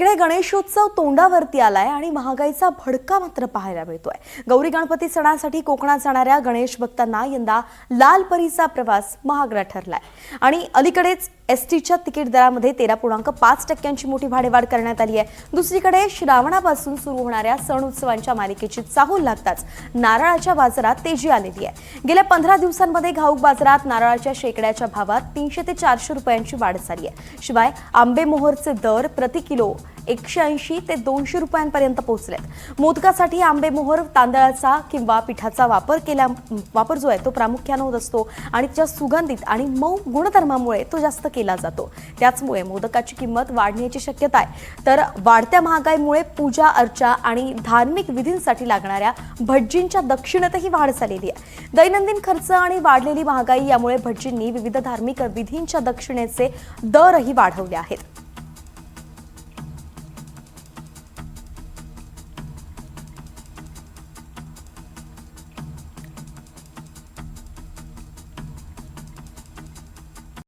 इकडे गणेशोत्सव तोंडावरती आलाय आणि महागाईचा भडका मात्र पाहायला मिळतोय। गौरी गणपती सणासाठी कोकणात जाणाऱ्या गणेश भक्तांना यंदा लाल परीचा प्रवास महागडा ठरलाय आणि अलीकडेच एसटीच्या तिकीट दरामध्ये 13.5% मोठी भाडेवाढ करण्यात आली आहे। दुसरीकडे श्रावणापासून सुरू होणाऱ्या सण उत्सवांच्या मालिकेची चाहूल लागताच नारळाच्या बाजारात तेजी आलेली आहे। गेल्या 15 दिवसांमध्ये घाऊक बाजारात नारळाच्या शेकड्याच्या भावात 300 ते 400 रुपयांची वाढ झाली आहे। शिवाय आंबे मोहरचे दर प्रति किलो 180 ते 200 रुपयांपर्यंत पोहोचलेत। मोदकासाठी आंबे मोहर तांदळाचा किंवा पिठाचा वापर जो आहे तो प्रामुख्याने होत असतो आणि त्याच्या सुगंधित आणि मऊ गुणधर्मामुळे तो जास्त केला जातो। त्याचमुळे मोदकाची किंमत वाढण्याची शक्यता आहे। तर वाढत्या महागाईमुळे पूजा अर्चा आणि धार्मिक विधींसाठी लागणाऱ्या भटजींच्या दक्षिणेतही वाढ झालेली आहे। दैनंदिन खर्च आणि वाढलेली महागाई यामुळे भटजींनी विविध धार्मिक विधींच्या दक्षिणेचे दरही वाढवले आहेत।